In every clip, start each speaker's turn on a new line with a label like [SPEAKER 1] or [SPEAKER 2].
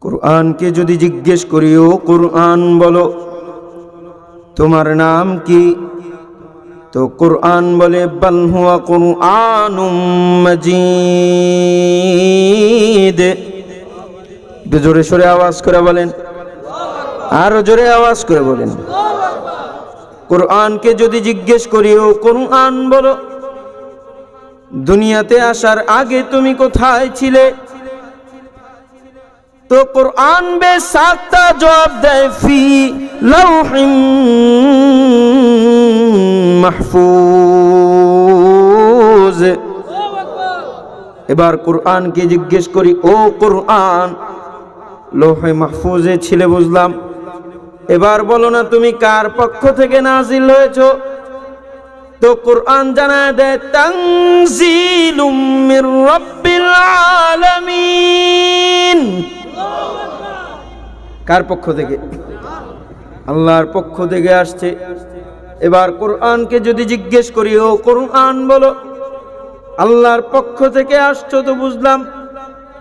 [SPEAKER 1] কুরআনকে যদি জিজ্ঞেস করি, ও কুরআন বলো তোমার নাম কি, তো কুরআন বলে বাল হুয়া কুরআনুম মাজিদ। একটু জোরে সোরে আওয়াজ করে বলেন, আরো জোরে আওয়াজ করে বলেন। কুরআনকে যদি জিজ্ঞেস করি, ও কুরআন বলো দুনিয়াতে আসার আগে তুমি কোথায় ছিলে, তো কুরআন বেসাক্তা জবাব দেয় ফি লাউহিম মাহফুজ। এবার কুরআনকে জিজ্ঞেস করি, ও কুরআন লৌহে মাহফুজে ছিলে বুঝলাম, এবার বলো না তুমি কার পক্ষ থেকে নাজিল হয়েছো, তো কুরআন জানায় দেয় তানজিলুম মির রাব্বিল আলামিন। কার পক্ষ থেকে? আল্লাহর পক্ষ থেকে আসছে। এবার কুরআনকে যদি জিজ্ঞেস করি, ও কুরআন বলো আল্লাহর পক্ষ থেকে আসছো তো বুঝলাম,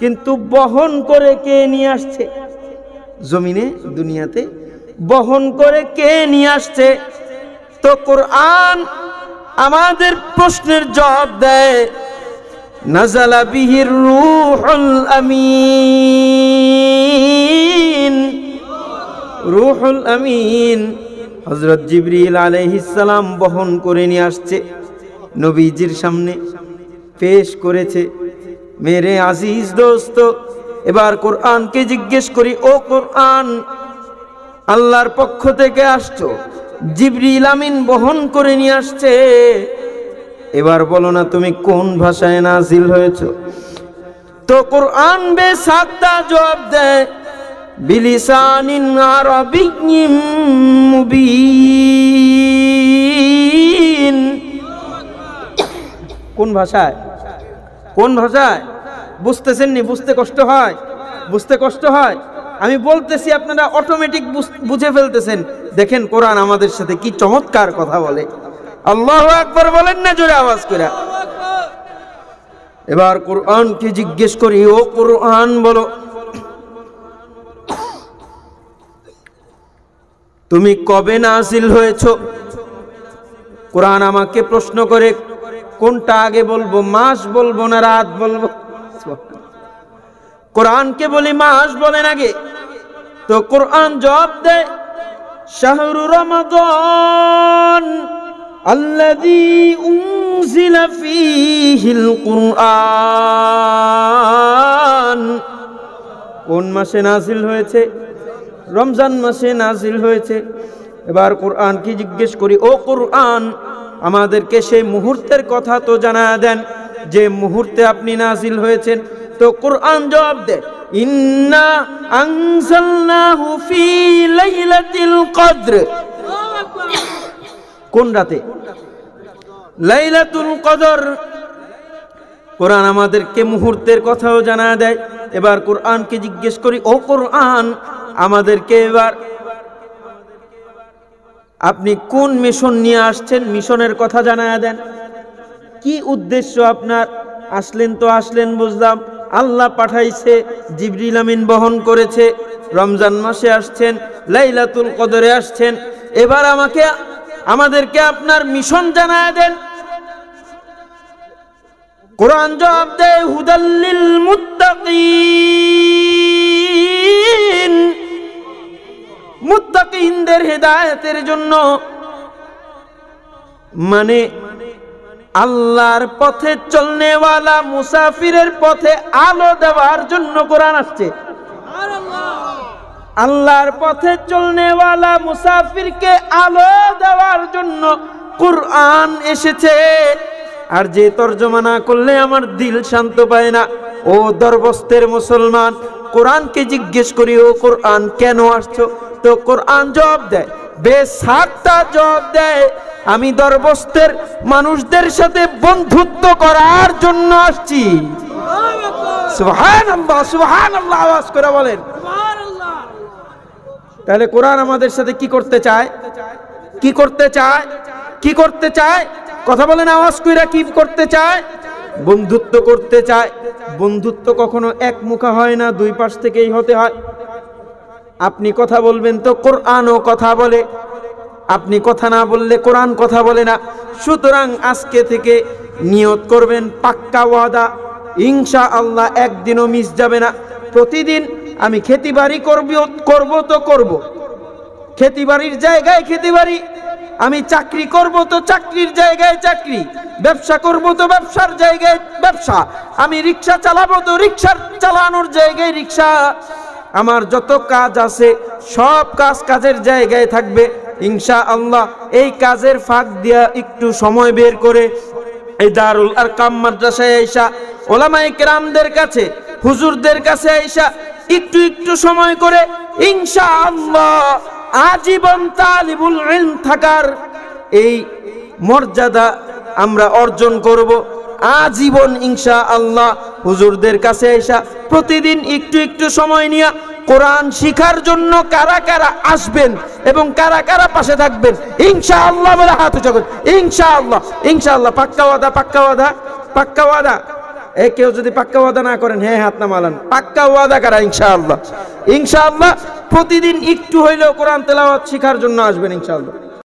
[SPEAKER 1] কিন্তু বহন করে কে নিয়ে আসছে? জমিনে দুনিয়াতে বহন করে কে নিয়ে আসছে? তো কুরআন আমাদের প্রশ্নের জবাব দেয় নাযালা বিহির রূহুল আমিন। রূহুল আমিন হযরত জিবরিল আলাইহিস সালাম বহন করে নিয়ে আসছে, নবীজির সামনে পেশ করেছে। মেরে আজিজ দোস্ত, এবার কুরআনকে জিজ্ঞেস করি, ও কুরআন আল্লাহর পক্ষ থেকে আসছো, জিবরিল আমিন বহন করে নিয়ে আসছে, এবার বলো না তুমি কোন ভাষায় নাজিল হয়েছো, তো কুরআন বেসাক্তা জবাব দেয় বিলিসানিন আরাবিয়্যিম মুবিন। কোন ভাষায়? কোন ভাষায়? বুঝতেছেন নি? বুঝতে কষ্ট হয়, বুঝতে কষ্ট হয়। আমি বলতেছি আপনারা অটোমেটিক বুঝে ফেলতেছেন। দেখেন কোরআন আমাদের সাথে কি চমৎকার কথা বলে। আল্লাহু আকবার বলেন না জোরে আওয়াজ করে। এবার কোরআনকে জিজ্ঞেস করি, ও কোরআন বলো তুমি কবে নাজিল হয়েছো? কোরআন আমাকে প্রশ্ন করে, কোনটা আগে বলবো, মাস বলবো না রাত বলবো? কোরআনকে বলি মাস বলেন আগে, তো কোরআন জবাব দেয় শাহরু রমাদান আল্লাযী উনজিলা ফীহিল কুরআন। কোন মাসে নাজিল হয়েছে? রমজান মাসে নাজিল হয়েছে। এবার কোরআনকে জিজ্ঞেস করি, ও কোরআন আমাদেরকে সেই মুহূর্তের কথা তো জানা দেন যে মুহূর্তে আপনি নাজিল হয়েছেন, তো কোরআন জবাব দেয় ইন্না আনজালনাহু ফি লাইলাতিল কদর। কোন রাতে? লাইলাতুল কদর। কোরআন আমাদেরকে মুহূর্তের কথাও জানা দেয়। এবার কোরআনকে জিজ্ঞেস করি, ও কোরআন আমাদেরকে এবার আপনি কোন মিশন নিয়ে আসছেন, মিশনের কথা জানায়া দেন। কি উদ্দেশ্য আপনার? আসলেন তো আসলেন বুঝলাম, আল্লাহ পাঠাইছে, জিবরিল আমিন বহন করেছে, রমজান মাসে আসছেন, লাইলাতুল কদরে আসছেন, এবার আমাদেরকে আপনার মিশন জানায়া দেন। কোরআন জবাব দেয় হুদাল্লিল মুত্তাকিন। মুত্তাকিনদের হেদায়েতের জন্য, মানে আল্লাহর পথে চলনেওয়ালা মুসাফিরের পথে আলো দেওয়ার জন্য কোরআন আসছে। আল্লাহর পথে চলনেওয়ালা মুসাফিরকে আলো দেওয়ার জন্য কোরআন এসেছে। আর যে তর্জমা না করলে আমার দিল শান্ত পায় না। ও দরবস্তের মুসলমান, কোরআনকে জিজ্ঞেস করি, ও কোরআন কেন আসছো, তো কোরআন জবাব দেয় বেসাক্তা জবাব দেয় আমি দরবস্তের মানুষদের সাথে বন্ধুত্ব করার জন্য আসছি। সুবহানাল্লাহ, সুবহানাল্লাহ আওয়াজ করে বলেন। তাহলে কোরআন আমাদের সাথে কি করতে চায়? কি করতে চায়? কি করতে চায়? কথা বলেন আওয়াজ কইরা। কি করতে চায়? বন্ধুত্ব করতে চায়। বন্ধুত্ব কখনো একমুখা হয় না, দুই পাশ থেকেই হতে হয়। আপনি কথা বলবেন তো কোরআনও কথা বলে, আপনি কথা না বললে কোরআন কথা বলে না। সুতরাং আজকে থেকে নিয়ত করবেন, পাক্কা ওয়াদা, ইনশাআল্লাহ একদিনও মিস যাবে না। প্রতিদিন আমি খেতিবাড়ি করব তো করব, খেতিবাড়ির জায়গায় খেতিবাড়ি, আমি চাকরি করব তো চাকরির জায়গায় চাকরি, ব্যবসা করব তো ব্যবসার জায়গায় ব্যবসা, আমি রিক্সা চালাবো তো রিক্সার চালানোর জায়গায় রিক্সা। আমার যত কাজ আছে সব কাজের জায়গায় থাকবে ইনশাআল্লাহ। এই কাজের ফাঁক দিয়া একটু সময় বের করে এই দারুল আরকাম মাদ্রাসায় আইসা ওলামায়ে কেরামদের কাছে, হুজুরদের কাছে আইসা একটু একটু সময় করে ইনশাআল্লাহ আজীবন তালিবুল ইলম থাকার এই মর্যাদা আমরা অর্জন করব। আজীবন ইনশাআল্লাহ হুজুরদের কাছে আইসা প্রতিদিন একটু একটু সময় নিয়ে কোরআন শিখার জন্য কারা কারা আসবেন এবং কারা কারা পাশে থাকবেন ইনশাআল্লাহ বলে হাত উঁচু করুন। ইনশাআল্লাহ, ইনশাআল্লাহ, পাক্কা ওয়াদা, পাক্কা ওয়াদা, পাক্কা ওয়াদা। কেউ যদি পাক্কা ওয়াদা না করেন, হ্যাঁ হাত নামালান। পাক্কা ওয়াদা কারা? ইনশাআল্লাহ, ইনশাআল্লাহ প্রতিদিন একটু হইলেও কোরআন তেলাওয়াত শিখার জন্য আসবেন ইনশাআল্লাহ।